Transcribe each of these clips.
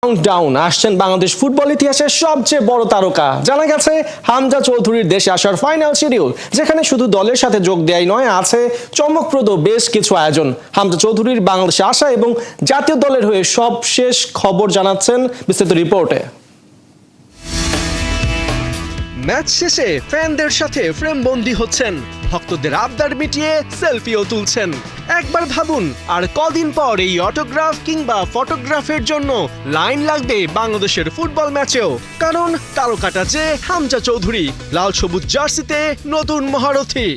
Countdown আসছেন Bangladesh football ইতিহাসের সবচেয়ে বড় তারকা। জানা গেছে হামজা চৌধুরীর দেশে আসার ফাইনাল শিডিউল, যেখানে শুধু দলের সাথে যোগ দেয়াই নয়, আছে চমকপ্রদ বেশ কিছু আয়োজন। হামজা চৌধুরীর বাংলাদেশে আসা এবং জাতীয় দলের হয়ে সবশেষ খবর জানাচ্ছেন বিস্তারিত রিপোর্টে। ম্যাচ শেষে ফ্যানদের সাথে ফ্রেমবন্দি হচ্ছেন, ভক্তদের আবদার মিটিয়ে সেলফিও তুলছেন। একবার ভাবুন, আর কদিন পর এই অটোগ্রাফ কিংবা ফটোগ্রাফের জন্য লাইন লাগবে বাংলাদেশের ফুটবল ম্যাচেও। কারণ তারকাটা যে হামজা চৌধুরী, লাল সবুজ জার্সিতে নতুন মহারথী।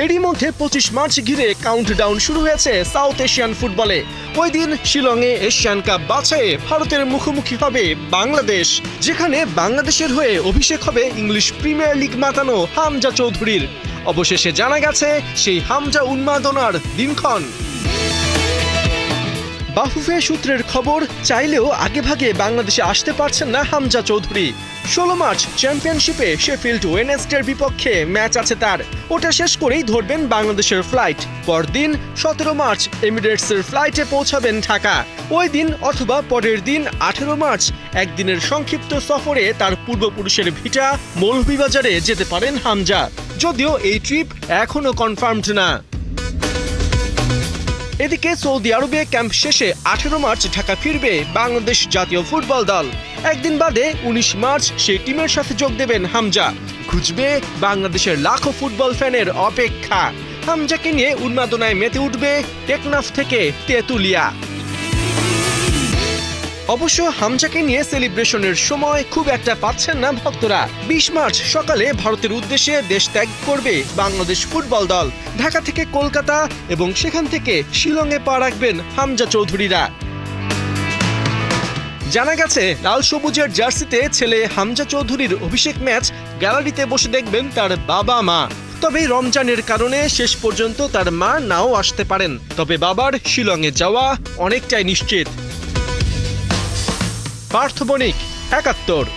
এরই মধ্যে 25 মার্চ ঘিরে কাউন্টডাউন শুরু হয়েছে সাউথ এশিয়ান ফুটবলে। ওই দিন শিলংয়ে এশিয়ান কাপ বাছাইয়ে ভারতের মুখোমুখি হবে বাংলাদেশ, যেখানে বাংলাদেশের হয়ে অভিষেক হবে ইংলিশ প্রিমিয়ার লিগ মাতানো হামজা চৌধুরীর। অবশেষে জানা গেছে সেই হামজা উন্মাদনার দিনক্ষণ। বাফুফে সূত্রের খবর, চাইলেও আগেভাগে বাংলাদেশে আসতে পারছেন না হামজা চৌধুরী। 16 মার্চ চ্যাম্পিয়নশিপে শেফিল্ড ওয়েডনেসডের বিপক্ষে ম্যাচ আছে তার, ওটা শেষ করেই ধরবেন বাংলাদেশের ফ্লাইট। পরদিন 17 মার্চ এমিরেটসের ফ্লাইটে পৌঁছাবেন ঢাকা। ওই দিন অথবা পরের দিন 18 মার্চ একদিনের সংক্ষিপ্ত সফরে তার পূর্বপুরুষের ভিটা মৌলভীবাজারে যেতে পারেন হামজা, যদিও এই ট্রিপ এখনো কনফার্মড না। এদিকে সৌদি আরবে ক্যাম্প শেষে 18 মার্চ ঢাকা ফিরবে বাংলাদেশ জাতীয় ফুটবল দল। একদিন বাদে 19 মার্চ সেই টিমের সাথে যোগ দেবেন হামজা। খুঁজবে বাংলাদেশের লাখো ফুটবল ফ্যানের অপেক্ষা। হামজাকে নিয়ে উন্মাদনায় মেতে উঠবে টেকনাফ থেকে তেঁতুলিয়া। অবশ্য হামজাকে নিয়ে সেলিব্রেশনের সময় খুব একটা পাচ্ছেন না ভক্তরা। 20 মার্চ সকালে ভারতের উদ্দেশ্যে দেশ ত্যাগ করবে বাংলাদেশ ফুটবল দল। ঢাকা থেকে কলকাতা এবং সেখান থেকে শিলংয়ে পা রাখবেন হামজা চৌধুরীরা। জানা গেছে লাল সবুজের জার্সিতে ছেলে হামজা চৌধুরীর অভিষেক ম্যাচ গ্যালারিতে বসে দেখবেন তার বাবা মা। তবে রমজানের কারণে শেষ পর্যন্ত তার মা নাও আসতে পারেন, তবে বাবার শিলংয়ে যাওয়া অনেকটাই নিশ্চিত। পার্থ বণিক, ৭১।